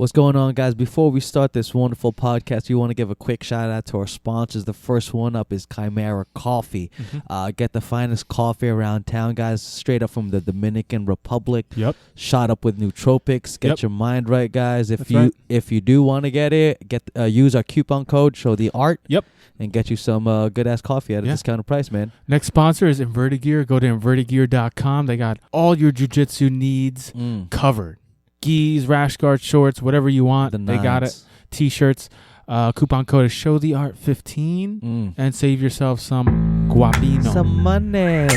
What's going on, guys? Before we start this wonderful podcast, we want to give a quick shout out to our sponsors. The first one up is Chimera Coffee. Get the finest coffee around town, guys, straight up from the Dominican Republic. Yep. Shot up with nootropics. Get your mind right, guys. If you do want to get it, use our coupon code, show the art. Yep. And get you some good-ass coffee at a discounted price, man. Next sponsor is Invertigear. Go to invertigear.com. They got all your jiu-jitsu needs covered. Gis, rash guard, shorts, whatever you want. They got it. T-shirts. Coupon code is ShowTheArt15 and save yourself some guapino. Some money.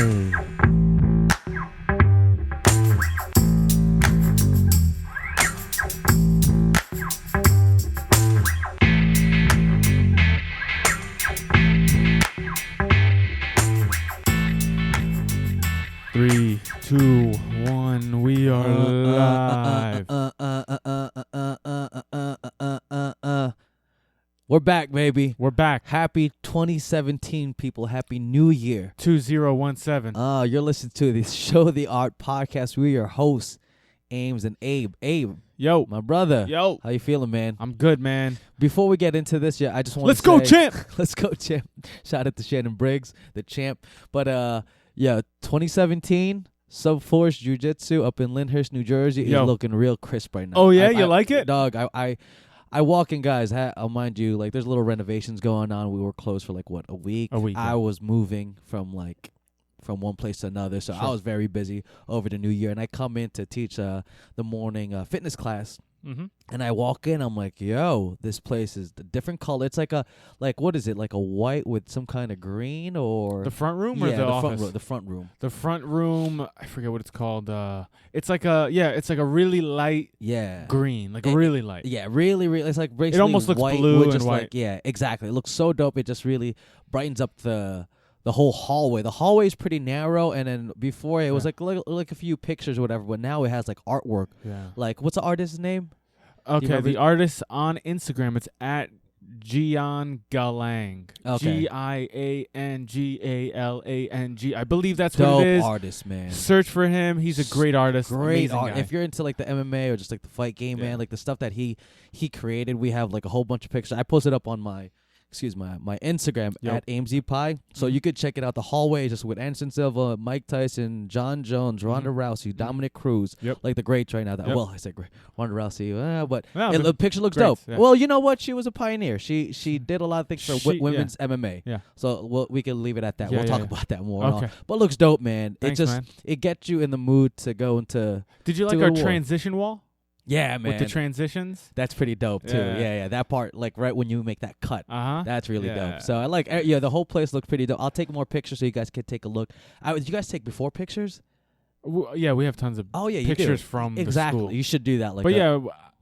Three, 2, 1. We are live. We're back, baby. We're back. Happy 2017, people. Happy New Year. 2017. You're listening to the Show the Art podcast. We're your hosts, Ames and Abe. Abe. Yo. My brother. Yo. How you feeling, man? I'm good, man. Before we get into this, I just want Let's to go, say, champ. Let's go, champ. Shout out to Shannon Briggs, the champ. But, 2017, Subforce Jiu-Jitsu up in Lyndhurst, New Jersey is looking real crisp right now. Oh, yeah? You like it? Dog, I walk in, guys. I'll mind you, like, there's little renovations going on. We were closed for, a week? A week. I was moving from one place to another, so I was very busy over the New Year. And I come in to teach the morning fitness class. And I walk in, I'm like, yo, this place is a different color. It's what is it? Like a white with some kind of green or the front room or the office? The front room. The front room, I forget what it's called. It's like a really light green, really light. Yeah, really, really. It's like basically it almost looks white blue with and just white. Yeah, exactly. It looks so dope. It just really brightens up the whole hallway. The hallway is pretty narrow, and then before it was like a few pictures or whatever, but now it has like artwork. Yeah. Like, what's the artist's name? Okay, the artist on Instagram, it's at Gian Galang. Okay. GIANGALANG. I believe that's dope what it is. Artist, man. Search for him. He's a great artist. Great art. Guy. If you're into like the MMA or just like the fight game, man, like the stuff that he created, we have like a whole bunch of pictures. I posted up on my Instagram at AimZPie. So you could check it out. The hallway is just with Anderson Silva, Mike Tyson, John Jones, Ronda Rousey, Dominick Cruz. Like the greats right now. Well, I said great. Ronda Rousey, but the picture looks dope. Yeah. Well, you know what? She was a pioneer. She did a lot of things for women's MMA. Yeah. So we can leave it at that. We'll talk about that more. Okay. But it looks dope, man. Thanks, man. It gets you in the mood to go into. Did you like our transition wall? Yeah, man. With the transitions? That's pretty dope, too. Yeah. That part, like, right when you make that cut. That's really dope. So, I like, the whole place looked pretty dope. I'll take more pictures so you guys can take a look. Did you guys take before pictures? Yeah, we have tons of pictures from the school. You should do that. But,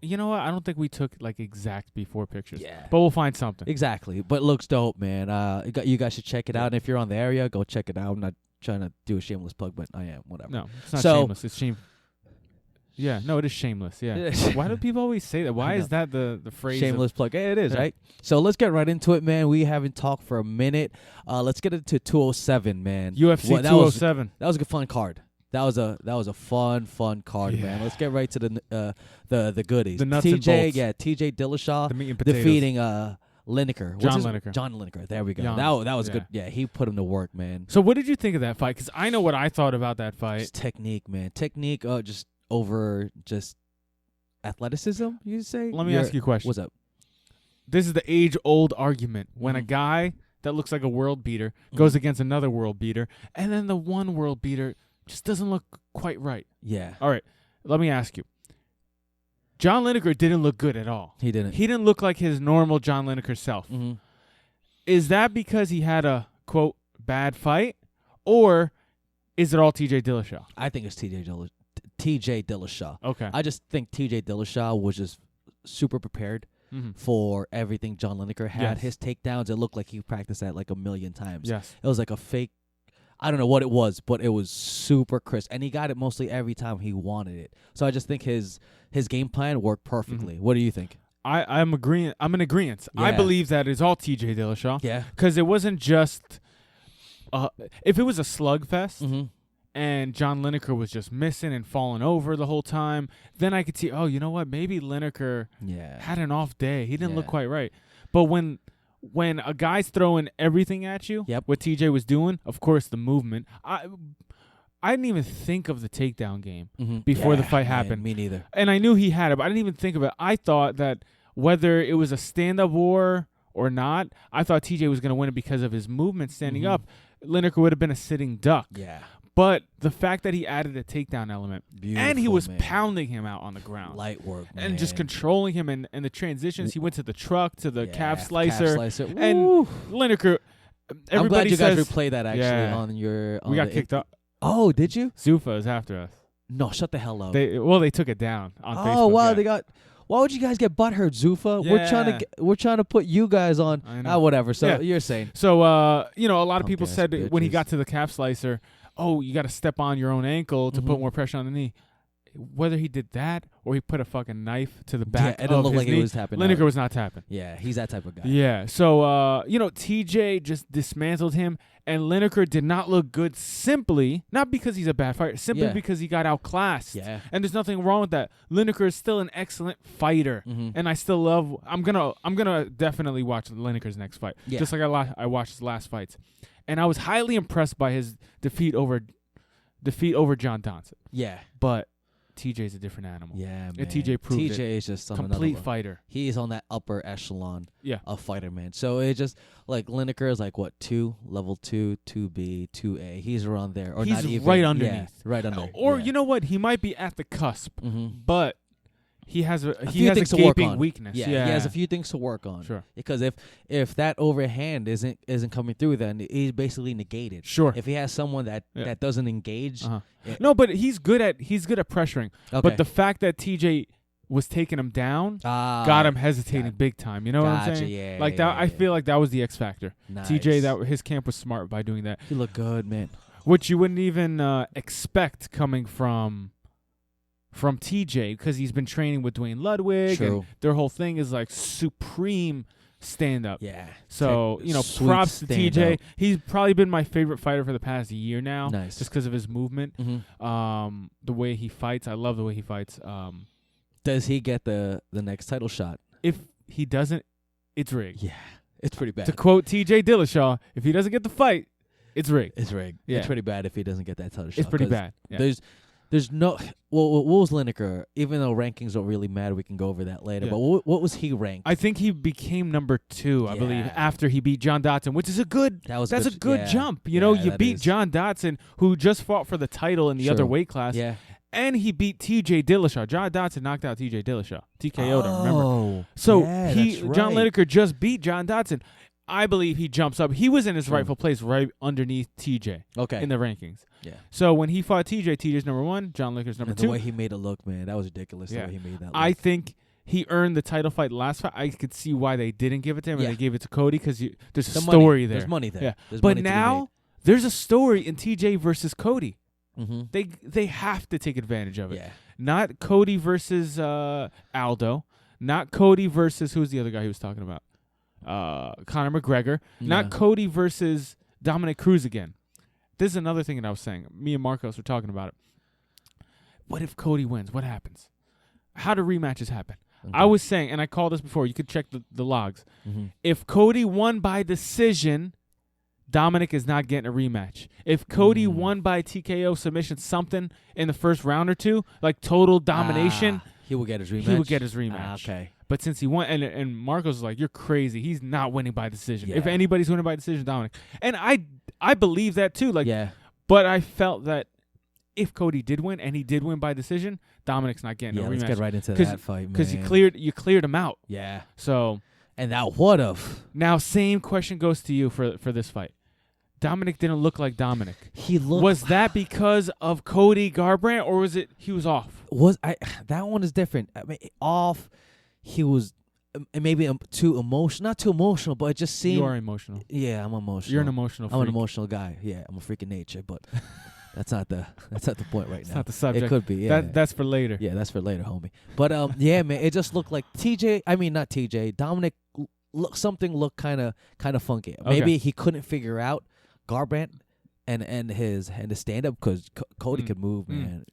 you know what? I don't think we took, like, exact before pictures. Yeah. But we'll find something. Exactly. But it looks dope, man. You guys should check it out. And if you're on the area, go check it out. I'm not trying to do a shameless plug, but I am. Whatever. No, it's not shameless. It's shameless. Yeah, no, it is shameless. Yeah. Why do people always say that? Why is that the phrase? Shameless plug. It is, right? So let's get right into it, man. We haven't talked for a minute. Let's get into 207, man. UFC 207. That was a fun card. That was a fun card, man. Let's get right to the goodies. The nuts and bolts. TJ Dillashaw the meat and potatoes. Defeating Lineker. John Lineker. John Lineker. There we go. That was good. Yeah, he put him to work, man. So what did you think of that fight? Because I know what I thought about that fight. Just technique, man. Technique. Just over just athleticism, you say? Let me ask you a question. What's up? This is the age-old argument. When a guy that looks like a world beater goes against another world beater, and then the one world beater just doesn't look quite right. Yeah. All right. Let me ask you. John Lineker didn't look good at all. He didn't. He didn't look like his normal John Lineker self. Is that because he had a, quote, bad fight? Or is it all TJ Dillashaw? I think it's TJ Dillashaw. Okay. I just think TJ Dillashaw was just super prepared for everything John Lineker had. Yes. His takedowns, it looked like he practiced that like a million times. Yes. It was like a fake, I don't know what it was, but it was super crisp. And he got it mostly every time he wanted it. So I just think his game plan worked perfectly. What do you think? I'm agreeing. I'm in agreement. Yeah. I believe that it's all TJ Dillashaw. Yeah. Because it wasn't just if it was a slugfest, and John Lineker was just missing and falling over the whole time, then I could see, oh, you know what? Maybe Lineker had an off day. He didn't look quite right. But when a guy's throwing everything at you, what TJ was doing, of course, the movement. I didn't even think of the takedown game before the fight happened. Me neither. And I knew he had it, but I didn't even think of it. I thought that whether it was a stand-up war or not, I thought TJ was going to win it because of his movement standing up. Lineker would have been a sitting duck. Yeah. But the fact that he added a takedown element, and he was pounding him out on the ground. Light work, man. And just controlling him and the transitions. He went to the truck, to the calf slicer. And Lineker, I'm glad you guys replayed that actually on your... we got kicked off. Oh, did you? Zuffa is after us. No, shut the hell up. They took it down on Facebook. Oh, wow, they got... Why would you guys get butthurt, Zuffa? Yeah. We're trying to put you guys on. Whatever. So you're saying. So a lot of people said when he got to the calf slicer, oh, you got to step on your own ankle to put more pressure on the knee. Whether he did that or he put a fucking knife to the back it didn't look like knee, it was tapping. Lineker was not tapping. Yeah, he's that type of guy. Yeah. So TJ just dismantled him, and Lineker did not look good. Simply not because he's a bad fighter, simply because he got outclassed. Yeah. And there's nothing wrong with that. Lineker is still an excellent fighter, and I still love. I'm gonna definitely watch Lineker's next fight, just like I watched his last fights, and I was highly impressed by his defeat over John Dodson. Yeah, but TJ's a different animal. Yeah, man. And TJ proved TJ is just on complete fighter. He is on that upper echelon of fighter, man. So it just like Lineker is like what, level 2, 2B, 2A. He's around there, or he's not even right underneath, right under. Or you know what? He might be at the cusp, but he has a gaping weakness. Yeah, he has a few things to work on. Sure. Because if that overhand isn't coming through, then he's basically negated. Sure. If he has someone that doesn't engage. No, but he's good at pressuring. Okay. But the fact that TJ was taking him down got him hesitating big time. You know what I'm saying? Yeah, like that. I feel like that was the X factor. Nice. TJ, that his camp was smart by doing that. He looked good, man. Which you wouldn't even expect coming from TJ, because he's been training with Dwayne Ludwig. True. And their whole thing is like supreme stand-up. Yeah. So, props to TJ. He's probably been my favorite fighter for the past year now. Nice. Just because of his movement. The way he fights. I love the way he fights. Does he get the next title shot? If he doesn't, it's rigged. Yeah. It's pretty bad. To quote TJ Dillashaw, if he doesn't get the fight, it's rigged. It's rigged. Yeah. It's pretty bad if he doesn't get that title shot. It's pretty bad. Yeah. There's no. What was Lineker? Even though rankings don't really matter, we can go over that later. Yeah. But what was he ranked? I think he became number 2, I believe, after he beat John Dodson, which is a good. That's a good jump. You beat John Dodson, who just fought for the title in the other weight class. Yeah. And he beat TJ Dillashaw. John Dodson knocked out TJ Dillashaw. TKO'd him, remember? So John Lineker just beat John Dodson. I believe he jumps up. He was in his rightful place right underneath TJ in the rankings. Yeah. So when he fought TJ's number 1, John Lineker's number 2. The way he made it look, man, that was ridiculous. The way he made that look. I think he earned the title fight last fight. I could see why they didn't give it to him and they gave it to Cody, because there's a story there. There's money there. Yeah. There's but money now there's a story in TJ versus Cody. Mm-hmm. They have to take advantage of it. Yeah. Not Cody versus Aldo. Not Cody versus, who's the other guy he was talking about? Conor McGregor. Not Cody versus Dominick Cruz again. This is another thing that I was saying. Me and Marcos were talking about it. What if Cody wins? What happens? How do rematches happen? Okay. I was saying, and I called this before, you could check the logs. If Cody won by decision, Dominic is not getting a rematch. If Cody won by TKO submission, something in the first round or two, like total domination, he will get his rematch. He will get his rematch. Okay. But since he won, and Marcos was like, "You're crazy. He's not winning by decision. Yeah. If anybody's winning by decision, Dominic." And I believe that too. Like, but I felt that if Cody did win, and he did win by decision, Dominic's not getting a rematch. Let's get right into that fight, man. Because you cleared him out. Yeah. So. And now what of? Now, same question goes to you for this fight. Dominic didn't look like Dominic. He looked. Was that because of Cody Garbrandt, or was it he was off? That one is different. I mean, off. He was maybe too emotional. Not too emotional, but it just seemed. You are emotional. Yeah, I'm emotional. You're an emotional freak. I'm an emotional guy. Yeah, I'm a freak of nature, but that's not the point right now. It's not the subject. It could be. Yeah, that's for later. Yeah, that's for later, homie. But yeah, man, it just looked like not TJ. Dominic looked kind of funky. Okay. Maybe he couldn't figure out Garbrandt and his stand up, because Cody could move, man.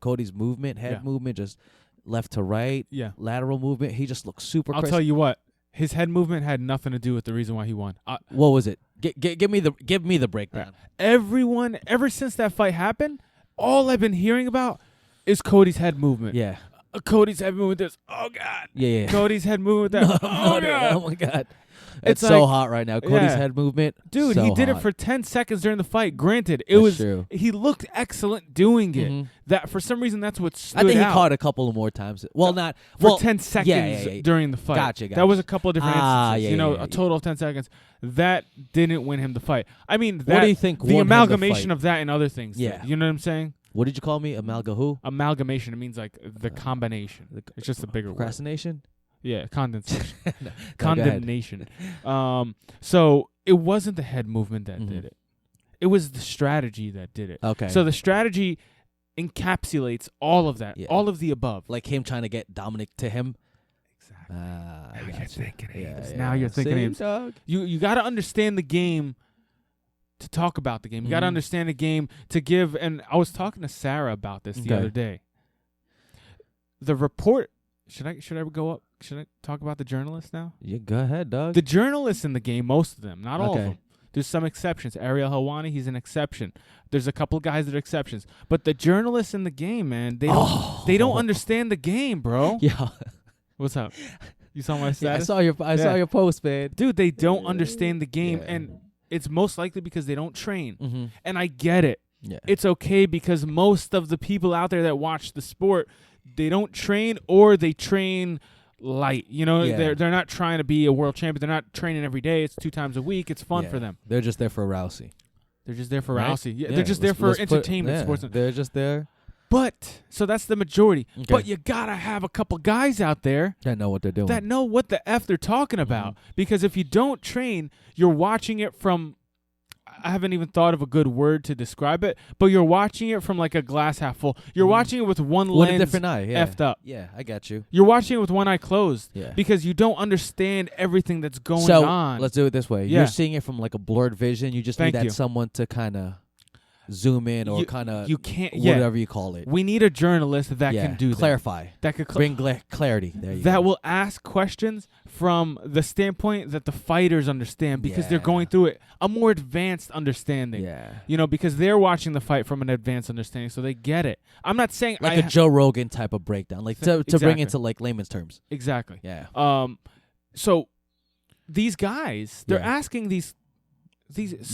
Cody's movement, head movement, just left to right, lateral movement. He just looks super. I'll tell you what, his head movement had nothing to do with the reason why he won. What was it? Give me the breakdown. Right. Everyone, ever since that fight happened, all I've been hearing about is Cody's head movement. Yeah. Cody's head movement. This. Oh God. Yeah. Cody's head movement. That. Oh God. Oh my God. It's so hot right now. Cody's head movement. Dude, so he did hot. it for 10 seconds during the fight. Granted, True. He looked excellent doing it. That for some reason that's what stood out. I think he caught a couple of more times. Well, not for 10 seconds during the fight. Gotcha. That was a couple of different instances. A total of 10 seconds. That didn't win him the fight. I mean, what do you think? The amalgamation of that and other things. Yeah. You know what I'm saying? What did you call me? Who? Amalgamation. It means like the combination. It's just a bigger word. Procrastination? Yeah, condensation. Condemnation. So it wasn't the head movement that did it. It was the strategy that did it. Okay. So the strategy encapsulates all of that, all of the above. Like him trying to get Dominic to him. Exactly. Now you're thinking Ames. Now you're thinking Ames. You got to understand the game to talk about the game. You got to understand the game to give. And I was talking to Sarah about this the other day. The report. Should I go up? Should I talk about the journalists now? Yeah, go ahead, dog. The journalists in the game, most of them, not all of them. There's some exceptions. Ariel Helwani, he's an exception. There's a couple guys that are exceptions. But the journalists in the game, man, they don't understand the game, bro. Yeah. What's up? You saw my status? I saw your post, man. Dude, they don't understand the game, and it's most likely because they don't train. And I get it. Yeah. It's okay because most of the people out there that watch the sport, they don't train or they train light. You know, they're not trying to be a world champion. They're not training every day. It's 2 times a week. It's fun for them. They're just there for Rousey. They're just there for Rousey. Yeah, they're just there for entertainment. Sports. They're just there. But so that's the majority. Okay. But you gotta have a couple guys out there that know what they're doing. That know what the F they're talking about. Because if you don't train, you're watching it from. I haven't even thought of a good word to describe it, but you're watching it from like a glass half full. You're watching it with one lens, a different eye, effed up. Yeah, I got you. You're watching it with one eye closed, yeah, because you don't understand everything that's going on. So let's do it this way. Yeah. You're seeing it from like a blurred vision. You just need someone to kind of zoom in or kind of whatever you call it. We need a journalist that can do clarify. That could bring clarity. There you go. Will ask questions from the standpoint that the fighters understand because they're going through it a more advanced understanding. Yeah. You know, because they're watching the fight from an advanced understanding, so they get it. I'm not saying like a Joe Rogan type of breakdown, like to bring it to like layman's terms. Exactly. Yeah. So these guys, they're asking these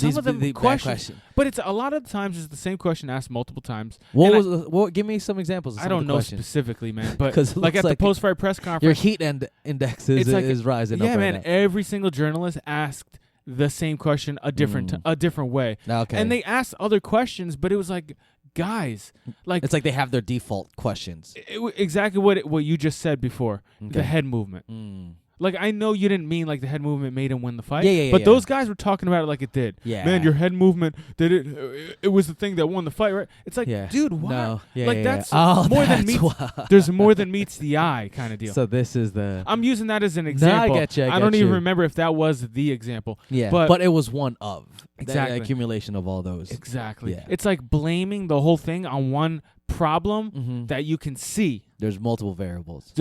of them questions, but it's a lot of the times it's the same question asked multiple times. Give me some examples. Of I don't know specifically, man, but like at the post-fight press conference, your heat index is rising. Yeah, up man. Right now. Every single journalist asked the same question a different way, and they asked other questions, but it was like, guys, like it's like they have their default questions. Exactly what you just said before, the head movement. Like, I know you didn't mean like the head movement made him win the fight. But those guys were talking about it like it did. Yeah. Man, your head movement it was the thing that won the fight, right? It's like, dude, what? No. That's more than meets. There's more than meets the eye kind of deal. So this is I'm using that as an example. No, I get you. I don't even remember if that was the example. Yeah. But it was one of. Exactly. The accumulation of all those. Exactly. Yeah. It's like blaming the whole thing on one problem that you can see. There's multiple variables.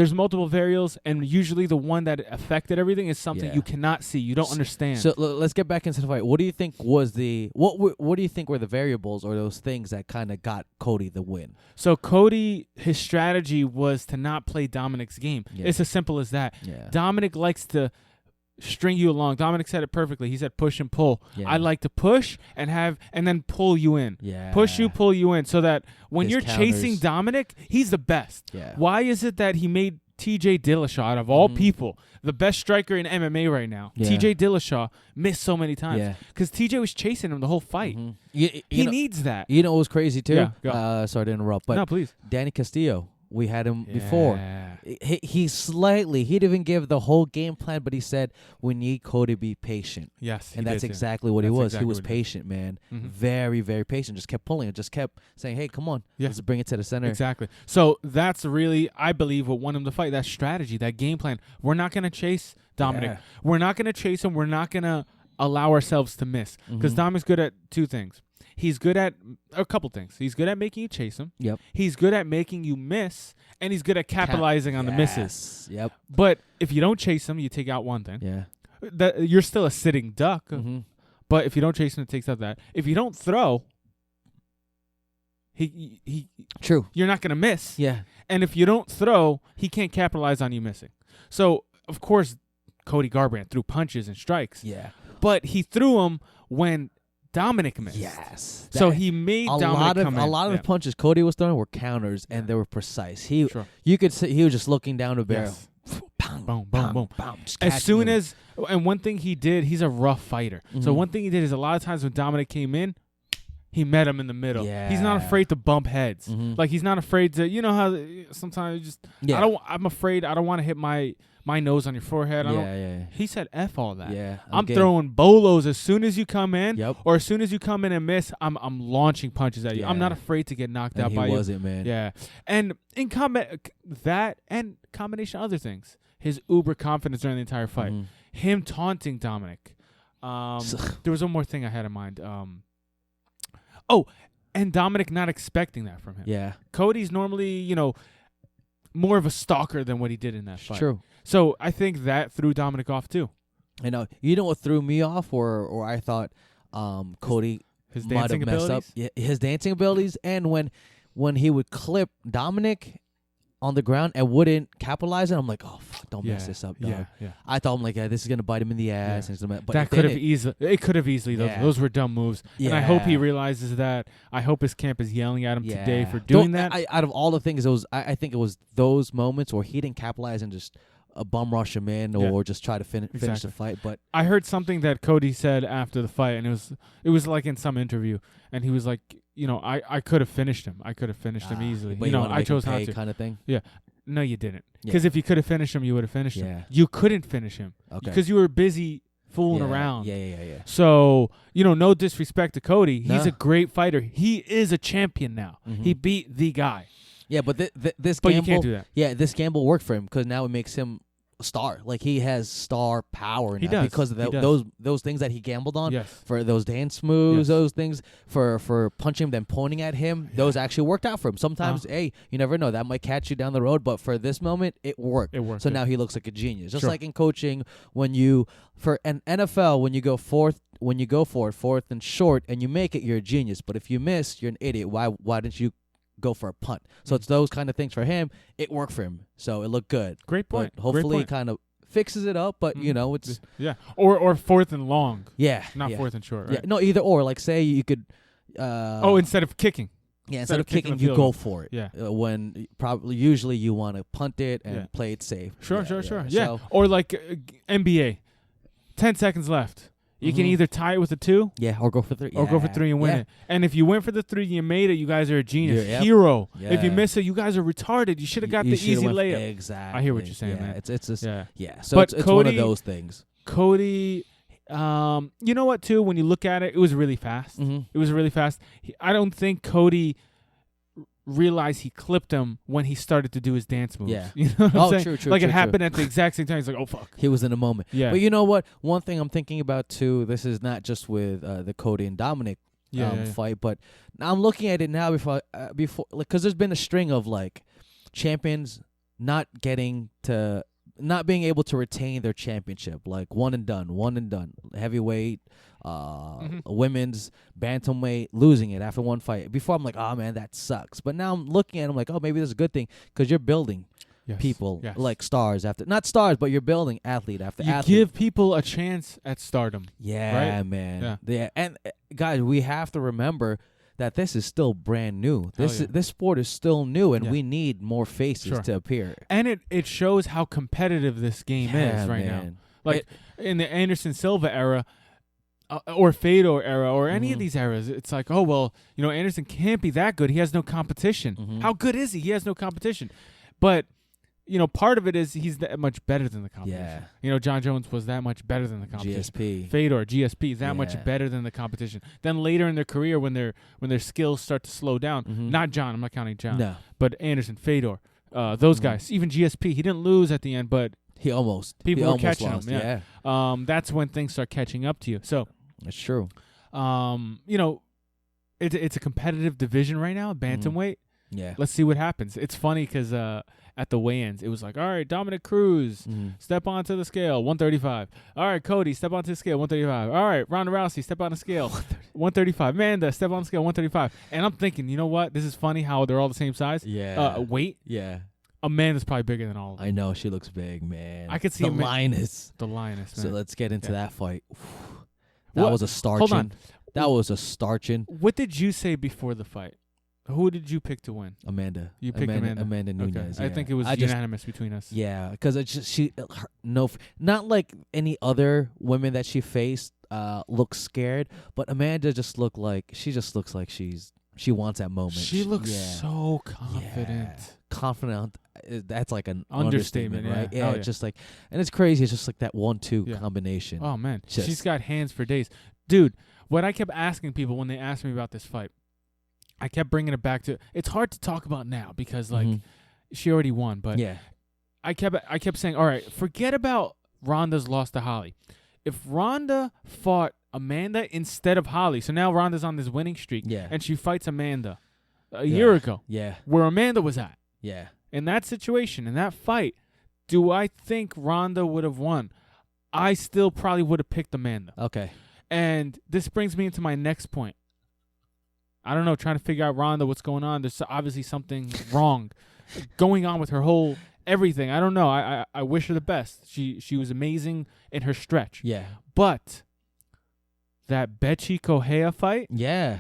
And usually the one that affected everything is something you cannot see. You don't understand. So let's get back into the fight. What do you think was what do you think were the variables or those things that kind of got Cody the win? So Cody, his strategy was to not play Dominic's game. Yeah. It's as simple as that. Yeah. Dominic likes to string you along. Dominic said it perfectly. He said push and pull. Yeah. I like to push and then pull you in. Yeah. Push you, pull you in, so that when you're chasing Dominic, he's the best. Yeah. Why is it that he made TJ Dillashaw, out of all people, the best striker in MMA right now? Yeah. TJ Dillashaw missed so many times because TJ was chasing him the whole fight. He needs that. You know what was crazy too? Yeah, sorry to interrupt, but no, please. Danny Castillo. We had him before. He didn't even give the whole game plan, but he said, we need Cody to be patient. Yes. And that's exactly what he was. Exactly he was patient, man. Very, very patient. Just kept pulling it. Just kept saying, hey, come on. Let's bring it to the center. Exactly. So that's really, I believe, what won him the fight. That strategy, that game plan. We're not going to chase Dominic. Yeah. We're not going to chase him. We're not going to allow ourselves to miss. Because Dominic's good at two things. He's good at a couple things. He's good at making you chase him. Yep. He's good at making you miss, and he's good at capitalizing on the misses. Yep. But if you don't chase him, you take out one thing. Yeah. That you're still a sitting duck. But if you don't chase him, it takes out that. If you don't throw, he True. You're not gonna miss. Yeah. And if you don't throw, he can't capitalize on you missing. So of course, Cody Garbrandt threw punches and strikes. Yeah. But he threw them when Dominic missed. Yes. So he made Dominic come in. A lot of the punches Cody was throwing were counters, and they were precise. You could see he was just looking down the barrel. Yes. Boom, boom, boom, boom. As soon as, and one thing he did, he's a rough fighter. So one thing he did is a lot of times when Dominic came in, he met him in the middle. Yeah. He's not afraid to bump heads. Like he's not afraid to, you know how sometimes you just, I'm afraid I don't want to hit my nose on your forehead. He said F all that. Yeah, I'm throwing bolos as soon as you come in, Yep. or as soon as you come in and miss, I'm launching punches at you. Yeah. I'm not afraid to get knocked out by you. He wasn't, man. Yeah. And in that and combination of other things, his uber confidence during the entire fight, him taunting Dominic. There was one more thing I had in mind. And Dominic not expecting that from him. Yeah. Cody's normally, more of a stalker than what he did in that fight. True. So I think that threw Dominic off too. I know. You know what threw me off, or I thought Cody his might have messed up. Yeah, his dancing abilities, and when he would clip Dominic on the ground and wouldn't capitalize it, I'm like, oh fuck, don't mess this up, dog. Yeah. I thought, I'm like, this is gonna bite him in the ass. Yeah. But that could have easily. It could have easily. Those were dumb moves. Yeah. And I hope he realizes that. I hope his camp is yelling at him today for doing that. Out of all the things, I think it was those moments where he didn't capitalize and just bum rush him in or just try to finish the fight. But I heard something that Cody said after the fight, and it was like in some interview, and he was like, I could have finished him. I could have finished him easily. But I chose not to. Kind of thing. Yeah. No, you didn't. Because if you could have finished him, you would have finished him. You couldn't finish him because you were busy fooling around. Yeah. So, no disrespect to Cody. He's a great fighter. He is a champion now. He beat the guy. Yeah, but this but gamble, you can't do that. Yeah, this gamble worked for him because now it makes him a star. Like he has star power now he does. because of those things that he gambled on. Yes. For those dance moves, those things for punching him then pointing at him. Yeah. Those actually worked out for him. Sometimes, hey, you never know, that might catch you down the road. But for this moment, it worked. So now he looks like a genius. Just like in coaching, for an NFL, when you go for it, fourth and short, and you make it, you're a genius. But if you miss, you're an idiot. Why didn't you go for a punt? So it's those kind of things for him. It worked for him, so it looked good. Great point. But hopefully, it kind of fixes it up. But it's or fourth and long. Yeah, not fourth and short. Right? Yeah, no, either or. Like say you could. Instead of kicking. Yeah, instead of kicking, you go for it. Yeah. When usually you want to punt it and play it safe. Sure. Yeah. So, or like NBA, 10 seconds left. You can either tie it with a 2, or go for 3, or go for 3 and win it. And if you went for the 3, you made it. You guys are a genius, hero. Yeah. If you miss it, you guys are retarded. You should have got the easy layup. Exactly. I hear what you're saying, man. It's just So but it's Cody, one of those things. Cody, you know what? Too, when you look at it, it was really fast. It was really fast. I don't think Cody realized he clipped him when he started to do his dance moves. Yeah. You know what I'm saying? True. Like it happened at the exact same time. He's like, oh, fuck. He was in a moment. Yeah. But you know what? One thing I'm thinking about, too, this is not just with the Cody and Dominic fight, but I'm looking at it now before because there's been a string of, like, champions not being able to retain their championship, like one and done. Heavyweight, women's, bantamweight, losing it after one fight. Before I'm like, oh man, that sucks. But now I'm looking at it, I'm like, oh, maybe that's a good thing because you're building people like stars after, not stars, but you're building athlete after athlete. You give people a chance at stardom. Yeah, right? Man. Yeah. And guys, we have to remember that this is still brand new. This sport is still new, and we need more faces to appear. And it shows how competitive this game is right now. Like in the Anderson Silva era, or Fedor era, or any of these eras, it's like, oh well, Anderson can't be that good. He has no competition. How good is he? He has no competition. But part of it is he's that much better than the competition. Yeah. John Jones was that much better than the competition. GSP. Fedor, GSP is that much better than the competition. Then later in their career, when their skills start to slow down, not John, I'm not counting John, but Anderson, Fedor, those guys, even GSP, he didn't lose at the end, but People were catching lost. him. Yeah. That's when things start catching up to you. So it's true. It's a competitive division right now, bantamweight. Yeah. Let's see what happens. It's funny because at the weigh-ins, it was like, all right, Dominick Cruz, step onto the scale, 135. All right, Cody, step onto the scale, 135. All right, Ronda Rousey, step on the scale, 135. Amanda, step on the scale, 135. And I'm thinking, you know what? This is funny how they're all the same size. Yeah. Weight. Yeah. Amanda's probably bigger than all of them. I know. She looks big, man. I could see the lioness. The lioness, man. So let's get into that fight. That was a starching. Hold on. That was a starching. What did you say before the fight? Who did you pick to win? Amanda. You picked Amanda. Amanda Nunes. Okay. I think it was unanimous between us. Yeah, because it's just not like any other women that she faced looks scared, but Amanda just looks like she wants that moment. She looks so confident. Yeah. Confident. That's like an understatement, right? Yeah, it's just like, and it's crazy. It's just like that 1-2 combination. Oh man, she's got hands for days, dude. What I kept asking people when they asked me about this fight, I kept bringing it back to. It's hard to talk about now because she already won, but I kept saying, all right, forget about Ronda's loss to Holly. If Ronda fought Amanda instead of Holly, so now Ronda's on this winning streak, and she fights Amanda a year ago, where Amanda was at, in that situation, in that fight, do I think Ronda would have won? I still probably would have picked Amanda. Okay. And this brings me into my next point. I don't know, trying to figure out Ronda, what's going on. There's obviously something wrong going on with her whole everything. I don't know. I wish her the best. She was amazing in her stretch. Yeah. But that Betchy Correia fight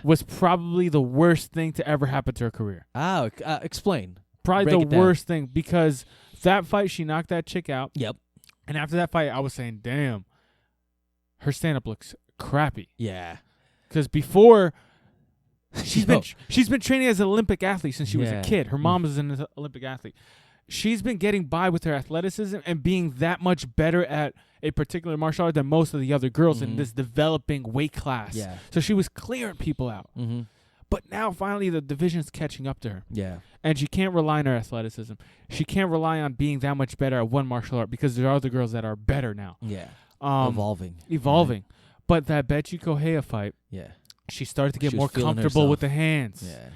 was probably the worst thing to ever happen to her career. Oh, explain. Probably the worst thing because that fight, she knocked that chick out. Yep. And after that fight, I was saying, damn, her stand-up looks crappy. Yeah. Because before, she's been training as an Olympic athlete since she was a kid. Her mom was an Olympic athlete. She's been getting by with her athleticism and being that much better at a particular martial art than most of the other girls in this developing weight class. Yeah. So she was clearing people out. But now, finally, the division's catching up to her. Yeah. And she can't rely on her athleticism. She can't rely on being that much better at one martial art because there are other girls that are better now. Yeah. Evolving. Right? But that Betchy Correia fight, she started to get more comfortable with the hands. Yeah.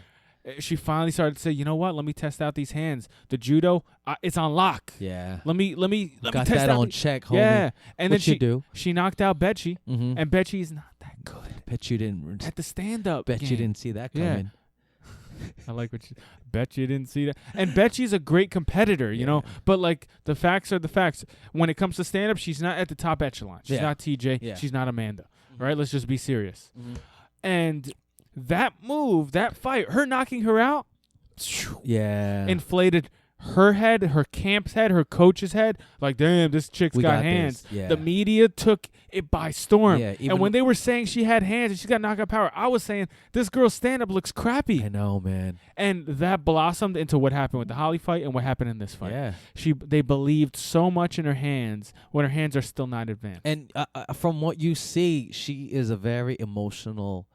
She finally started to say, you know what? Let me test out these hands. The judo, it's on lock. Yeah. Let me got test that out on check, homie. Yeah. And What'd then she knocked out Betchy, and Betchy's not that good. Bet you didn't. At the stand-up Bet game. you didn't see that coming. I like what you bet you didn't see that. And Betchy's a great competitor, you know. But like the facts are the facts. When it comes to stand-up, she's not at the top echelon. She's not TJ. Yeah. She's not Amanda. Right? Let's just be serious. And that move, that fight, her knocking her out, inflated her head, her camp's head, her coach's head. Like, damn, this chick's got hands. Yeah. The media took it by storm. Yeah, and when they were saying she had hands and she's got knockout power, I was saying this girl's stand-up looks crappy. I know, man. And that blossomed into what happened with the Holly fight and what happened in this fight. Yeah. They believed so much in her hands when her hands are still not advanced. And from what you see, she is a very emotional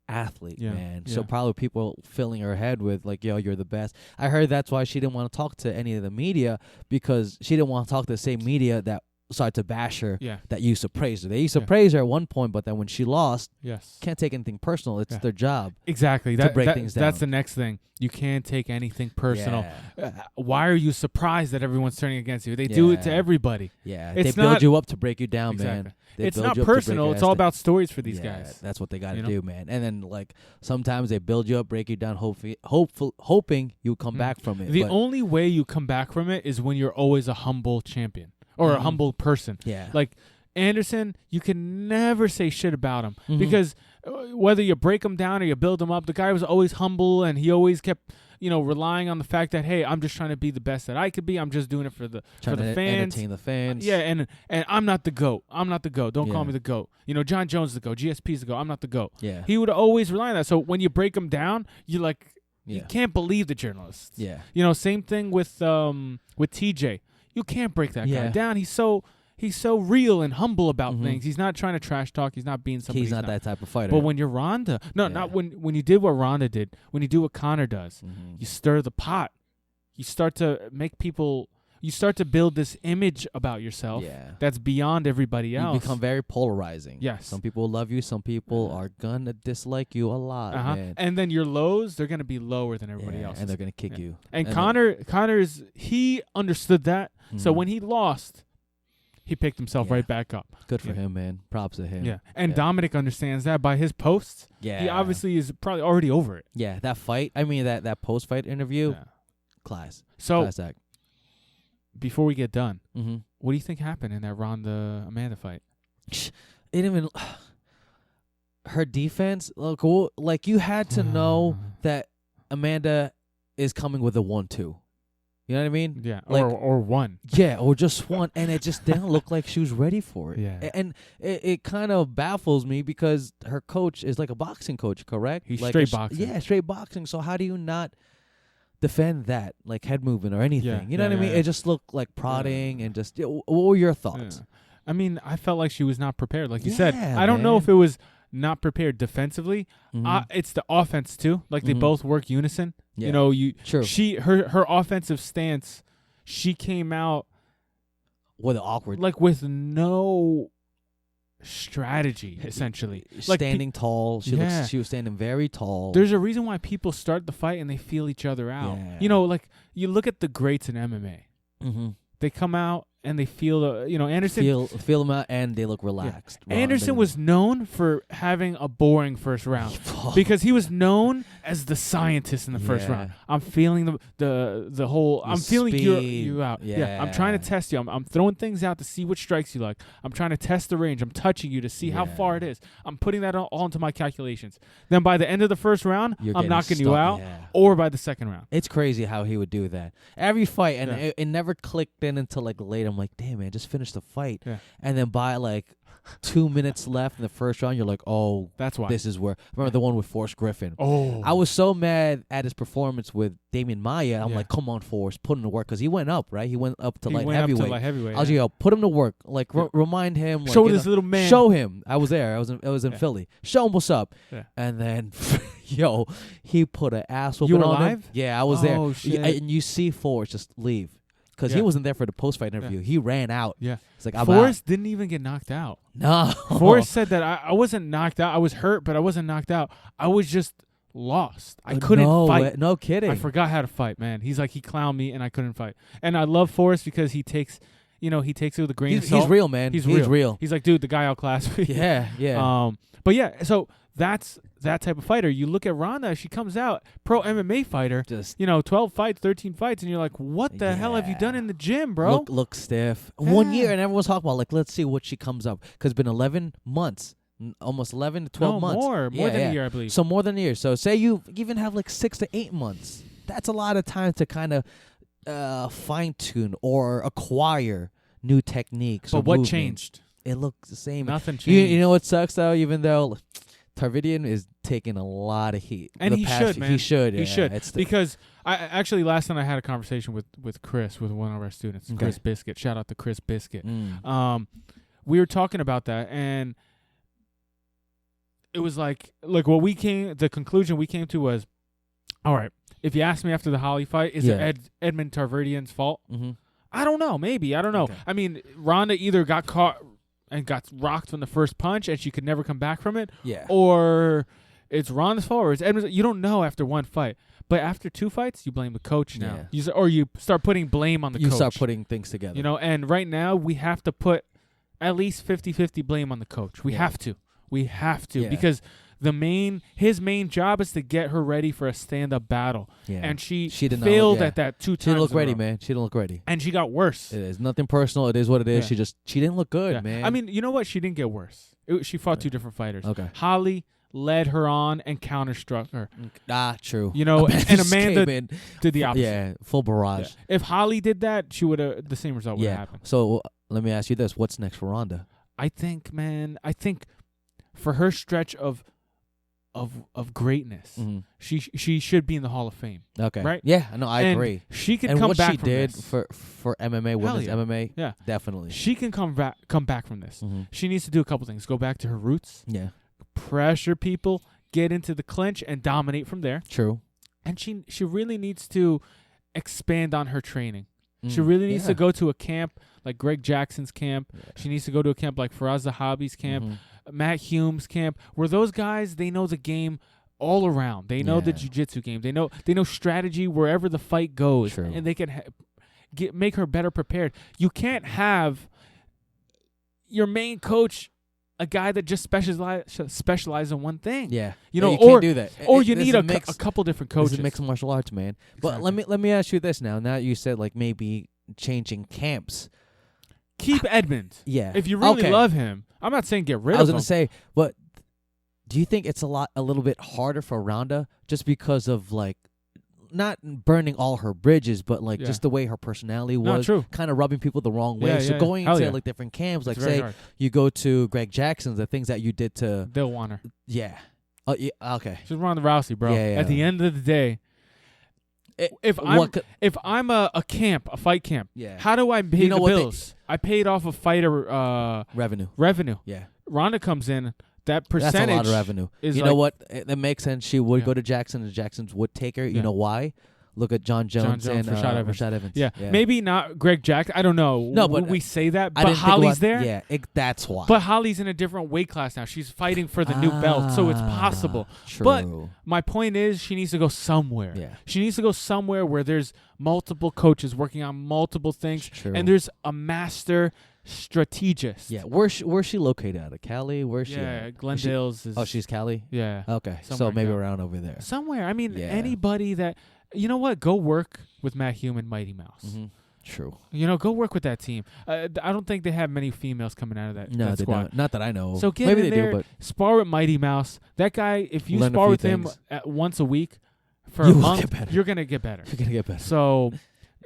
athlete, man. So probably people filling her head with like, yo, you're the best. I heard that's why she didn't want to talk to any of the media, because she didn't want to talk to the same media that started to bash her, that used to praise her. They used to praise her at one point, but then when she lost, can't take anything personal. It's their job. Exactly. To break things down. That's the next thing. You can't take anything personal. Why are you surprised that everyone's turning against you? They do it to everybody. Yeah. They build you up to break you down, man. It's not personal. It's all about stories for these guys. That's what they got to do, man. And then like sometimes they build you up, break you down, hoping you come back from it. The only way you come back from it is when you're always a humble champion or a humble person. Yeah. Like Anderson, you can never say shit about him because whether you break him down or you build him up, the guy was always humble and he always kept, relying on the fact that, hey, I'm just trying to be the best that I could be. I'm just doing it for the fans. Entertain the fans. Yeah, and I'm not the GOAT. I'm not the GOAT. Don't call me the GOAT. John Jones is the GOAT. GSP's the GOAT. I'm not the GOAT. Yeah. He would always rely on that. So when you break him down, you can't believe the journalists. Yeah. Same thing with TJ. You can't break that guy down. He's so real and humble about things. He's not trying to trash talk. He's not being somebody. He's not that type of fighter. But when you're Ronda, not when you did what Ronda did, when you do what Conor does, you stir the pot. You start to make people you start to build this image about yourself that's beyond everybody else. You become very polarizing. Yes. Some people love you. Some people are going to dislike you a lot, man. And then your lows, they're going to be lower than everybody else. And they're going to kick you. And Connor's, he understood that. So when he lost, he picked himself right back up. Good for him, man. Props to him. Yeah. And Dominic understands that by his posts. Yeah. He obviously is probably already over it. Yeah. That fight, I mean, that post-fight interview, class. So, class act. Before we get done, what do you think happened in that Ronda-Amanda fight? It didn't even... Her defense, like you had to know that Amanda is coming with a 1-2. You know what I mean? Yeah, like, or one. Yeah, or just one. And it just didn't look like she was ready for it. Yeah. And it kind of baffles me because her coach is like a boxing coach, correct? He's like straight boxing. Yeah, straight boxing. So how do you not defend that, like head movement or anything? Yeah, you know what I mean? It just looked like prodding and just... what were your thoughts? Yeah. I mean, I felt like she was not prepared. Like you said, I don't man. know if it was not prepared defensively. It's the offense too. Like they both work unison. Yeah. You know, True. Her offensive stance, she came out with awkward, like with no strategy, essentially. Standing tall. She was standing very tall. There's a reason why people start the fight and they feel each other out. Yeah. You know, like you look at the greats in MMA. They come out and they feel, Anderson. Feel them out and they look relaxed. Yeah. Anderson was known for having a boring first round because he was known as the scientist in the first round. I'm feeling the whole. I'm feeling you out. Yeah. I'm trying to test you. I'm throwing things out to see what strikes you like. I'm trying to test the range. I'm touching you to see how far it is. I'm putting that all into my calculations. Then by the end of the first round, I'm knocking you out. Yeah. Or by the second round. It's crazy how he would do that every fight, and it never clicked in until like later. I'm like, damn, man, just finish the fight. Yeah. And then by like 2 minutes left in the first round, you're like, oh, that's why. This is where. Remember the one with Forrest Griffin? Oh. I was so mad at his performance with Damian Maia. I'm like, come on, Forrest, put him to work. Because he went up, right? He went up to light heavyweight. I was like, yo, put him to work. Like, remind him. Like, show this little man. Show him. I was there. I was in Philly. Show him what's up. Yeah. And then, yo, he put an ass whooping You were on live? him. Yeah, I was there. Oh, shit. And you see Forrest just leave. Because he wasn't there for the post-fight interview. He ran out. Yeah. It's like, I'm Forrest out. Didn't even get knocked out. No. Forrest said that I wasn't knocked out. I was hurt, but I wasn't knocked out. I was just lost. I couldn't fight. No kidding. I forgot how to fight, man. He's like, he clowned me, and I couldn't fight. And I love Forrest because he takes it with a grain of salt. He's real, man. He's real. He's like, dude, the guy outclassed me. Yeah. But yeah, so that's that type of fighter. You look at Ronda, she comes out, pro MMA fighter, just 12 fights, 13 fights, and you're like, what the hell have you done in the gym, bro? Look stiff. 1 year, and everyone's talking about, like, let's see what she comes up. Because it's been 11 months, almost 11 to 12 months. More than a year, I believe. So more than a year. So say you even have like 6 to 8 months. That's a lot of time to kind of fine-tune or acquire new techniques. But what changed? It looked the same. Nothing changed. You know what sucks, though? Even though Tarvidian is taking a lot of heat. And he should, man. He should. He should. Because I actually, last night I had a conversation with Chris, with one of our students, Chris Biscuit. Shout out to Chris Biscuit. We were talking about that, and it was like the conclusion we came to was, all right, if you ask me after the Holly fight, is it Edmund Tarverdyan's fault? Mm-hmm. I don't know. Maybe. I don't know. Okay. I mean, Ronda either got caught and got rocked from the first punch and she could never come back from it. Yeah. Or it's Ronda's fault or it's Edmund's. You don't know after one fight. But after 2 fights, you blame the coach now. Yeah. You start putting blame on the coach. You start putting things together. And right now we have to put at least 50-50 blame on the coach. We have to. We have to because his main job is to get her ready for a stand-up battle. Yeah. And she failed at that 2 times. She didn't look ready, man. She didn't look ready. And she got worse. It is nothing personal. It is what it is. Yeah. She didn't look good, man. I mean, you know what? She didn't get worse. She fought 2 different fighters. Okay. Holly led her on and counter-struck her. True. And Amanda did the opposite. Yeah, full barrage. Yeah. If Holly did that, the same result would have happened. So let me ask you this. What's next for Ronda? I think for her stretch of greatness, she should be in the Hall of Fame. Okay. Right? Yeah, no, I agree. She could come back from this. And what she did for MMA, women's MMA, definitely. She can come back from this. Mm-hmm. She needs to do a couple things. Go back to her roots. Yeah. Pressure people, get into the clinch, and dominate from there. True. And she really needs to expand on her training. She really needs to go to a camp like Greg Jackson's camp. Yeah. She needs to go to a camp like Faraz Zahabi's camp, Matt Hume's camp, where those guys, they know the game all around. They know the jiu-jitsu game. They know strategy wherever the fight goes, and they can make her better prepared. You can't have your main coach a guy that just specializes in one thing. Yeah, you know, you can't do that. Or you need a couple different coaches. This is mixed martial arts, man. Exactly. But let me ask you this now. Now you said like maybe changing camps. Keep Edmonds. Yeah, if you really love him. I'm not saying get rid of him. I was gonna say, but do you think it's a little bit harder for Ronda just because of like not burning all her bridges, but like just the way her personality was, kind of rubbing people the wrong way. So going into like different camps, like say you go to Greg Jackson's, the things that you did to Bill Warner. Yeah. Oh, yeah. Okay. She's Ronda Rousey, bro. At the end of the day, if I'm a fight camp, how do I pay the bills? I paid off a fighter revenue. Yeah. Ronda comes in. That percentage that's a lot of revenue. You know what? That makes sense. She would go to Jackson, and Jackson's would take her. You know why? Look at John Jones and Rashad Evans. Yeah, maybe not Greg Jackson. I don't know. No, but we say that. But Holly's there. Yeah, that's why. But Holly's in a different weight class now. She's fighting for the new belt, so it's possible. True. But my point is, she needs to go somewhere. Yeah. She needs to go somewhere where there's multiple coaches working on multiple things, and there's a master strategist. Yeah, where's she located out of? Cali? Where's she? Yeah, Glendale's. She's Cali. Yeah. Okay, so maybe around over there. Somewhere. I mean, anybody that. You know what? Go work with Matt Hume and Mighty Mouse. Mm-hmm. True. You know, go work with that team. I don't think they have many females coming out of that squad. Don't. Not that I know. So get maybe in they there, do, but spar with Mighty Mouse. That guy, if you spar with him once a week for a month, you're going to get better. You're going to get better. So,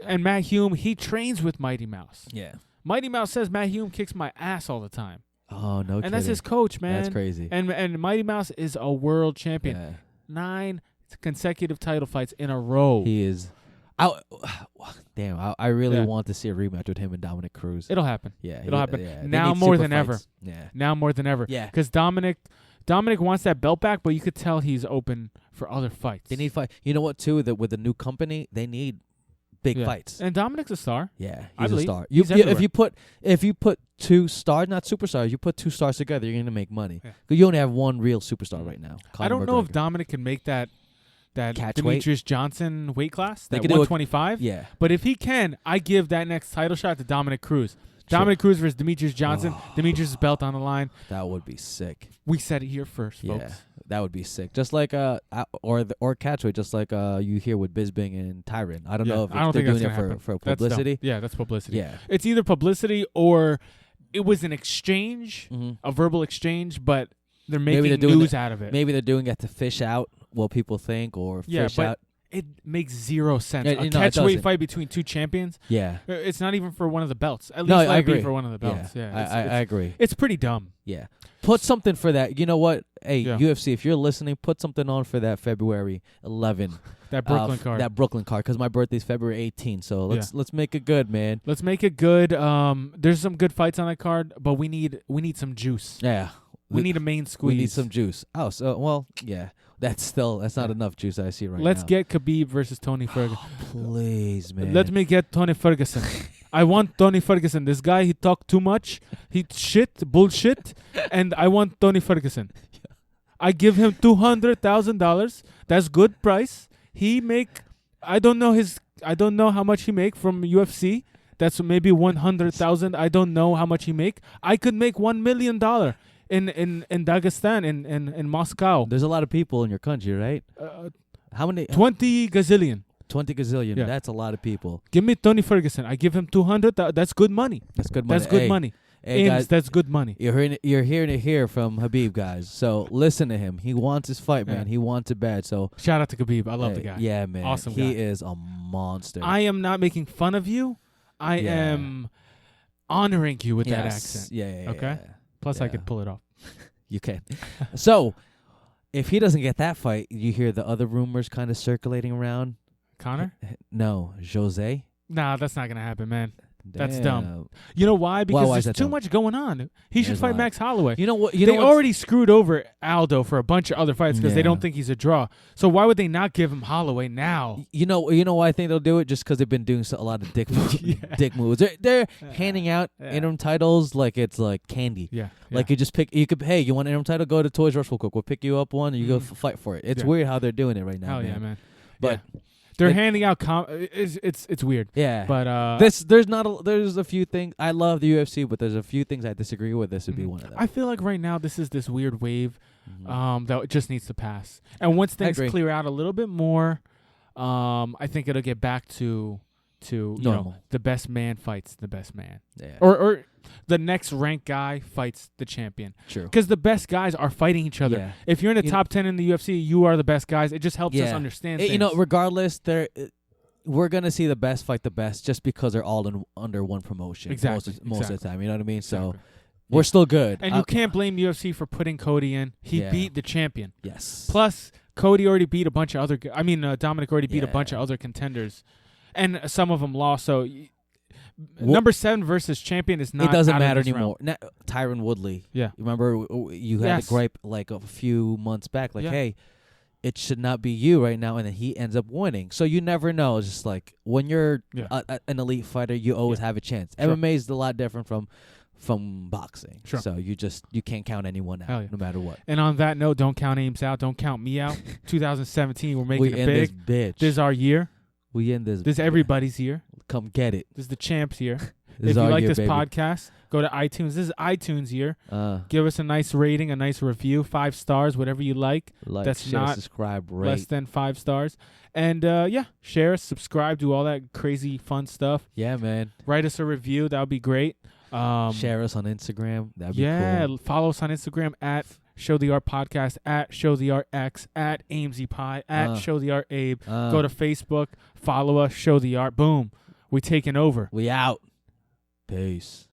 and Matt Hume, he trains with Mighty Mouse. Yeah. Mighty Mouse says Matt Hume kicks my ass all the time. Oh, no kidding. And that's his coach, man. That's crazy. And Mighty Mouse is a world champion. Yeah. 9 consecutive title fights in a row. He is. I really want to see a rematch with him and Dominick Cruz. It'll happen. Yeah. It'll happen. Yeah. Now more than ever. Yeah. Now more than ever. Yeah. Because Dominick wants that belt back, but you could tell he's open for other fights. They need fight. You know what, too? That with the new company, they need big fights. And Dominick's a star. Yeah, he's a star. If you put 2 stars, not superstars, you put 2 stars together, you're gonna make money. Because you only have one real superstar right now. I don't know if Dominick can make that Demetrius Johnson weight class, that 125. Yeah. But if he can, I give that next title shot to Dominick Cruz. Dominick Cruz versus Demetrius Johnson. Demetrius' belt on the line. That would be sick. We said it here first, folks. Yeah, that would be sick. Just like or catchweight, just like you hear with Bisping and Tyron. I don't know if they're doing it for publicity. That's publicity. Yeah, it's either publicity or it was an exchange, a verbal exchange, but they're making news out of it. Maybe they're doing it to fish out what people think or fish out. It makes zero sense. A catchweight fight between 2 champions. Yeah, it's not even for one of the belts. At least I agree for one of the belts. Yeah, I agree. It's pretty dumb. Yeah, put something for that. You know what? Hey, UFC, if you're listening, put something on for that February 11. That Brooklyn card. That Brooklyn card, because my birthday's February 18. So let's make it good, man. Let's make it good. There's some good fights on that card, but we need some juice. Yeah, we need a main squeeze. We need some juice. Oh, so yeah. That's not enough juice I see right now. Let's get Khabib versus Tony Ferguson. Please, man. Let me get Tony Ferguson. I want Tony Ferguson. This guy, he talk too much. He bullshit, and I want Tony Ferguson. I give him $200,000. That's good price. He make I don't know how much he make from UFC. That's maybe 100,000. I don't know how much he make. I could make $1 million. In Dagestan, in Moscow. There's a lot of people in your country, right? How many? 20 gazillion. 20 gazillion. Yeah. That's a lot of people. Give me Tony Ferguson. I give him 200. That's good money. That's good money. That's good money. Hey guys, that's good money. You're hearing it here from Khabib, guys. So listen to him. He wants his fight, man. He wants it bad. So shout out to Khabib. I love the guy. Yeah, man. Awesome guy. He is a monster. I am not making fun of you. I am honoring you with that accent. Yeah. Okay. Plus, I could pull it off. You can. So, if he doesn't get that fight, you hear the other rumors kind of circulating around. Conor? No, Jose. Nah, that's not gonna happen, man. That's dumb. You know why? Because there's too much going on. He should fight Max Holloway. You know what? They already screwed over Aldo for a bunch of other fights because they don't think he's a draw. So why would they not give him Holloway now? You know why I think they'll do it? Just because they've been doing a lot of dick moves. They're handing out interim titles like it's like candy. Yeah. Like you just pick. Hey, you want an interim title? Go to Toys R Us real quick. We'll pick you up one and you go fight for it. It's weird how they're doing it right now. Hell yeah, man. But. They're handing out it's weird. Yeah. But there's a few things. I love the UFC, but there's a few things I disagree with. This would be one of them. I feel like right now this is this weird wave that just needs to pass. And once things clear out a little bit more, I think it'll get back to you know, the best man fights the best man. Yeah. Or the next ranked guy fights the champion. True. Because the best guys are fighting each other. Yeah. If you're in the top 10 in the UFC, you are the best guys. It just helps us understand things. You know, regardless, we're going to see the best fight the best just because they're all under one promotion. Exactly. Most of the time. You know what I mean? Exactly. So we're still good. And you can't blame UFC for putting Cody in. He beat the champion. Yes. Plus, Cody already beat a bunch of other Dominic already beat a bunch of other contenders. And some of them lost, so number 7 versus champion is not. It doesn't matter anymore. Tyron Woodley. Yeah. Remember you had a gripe like a few months back, like, hey, it should not be you right now, and then he ends up winning. So you never know. It's just like when you're an elite fighter, you always have a chance. Sure. MMA is a lot different from boxing. Sure. So you can't count anyone out no matter what. And on that note, don't count Ames out. Don't count me out. 2017, we're making it big. This bitch. This is our year. We in this. This is everybody's year. Come get it. This is the champs year. If you like this podcast, go to iTunes. This is iTunes year. Give us a nice rating, a nice review, 5 stars, whatever you like. That's share, not subscribe, rate. Less than 5 stars. And share, subscribe, do all that crazy fun stuff. Yeah, man. Write us a review. That would be great. Share us on Instagram. That'd be cool. Yeah, follow us on Instagram at Show the Art Podcast, at Show the Art X, at AMZ Pie, at Show the Art Abe. Go to Facebook, follow us, Show the Art. Boom. We taking over. We out. Peace.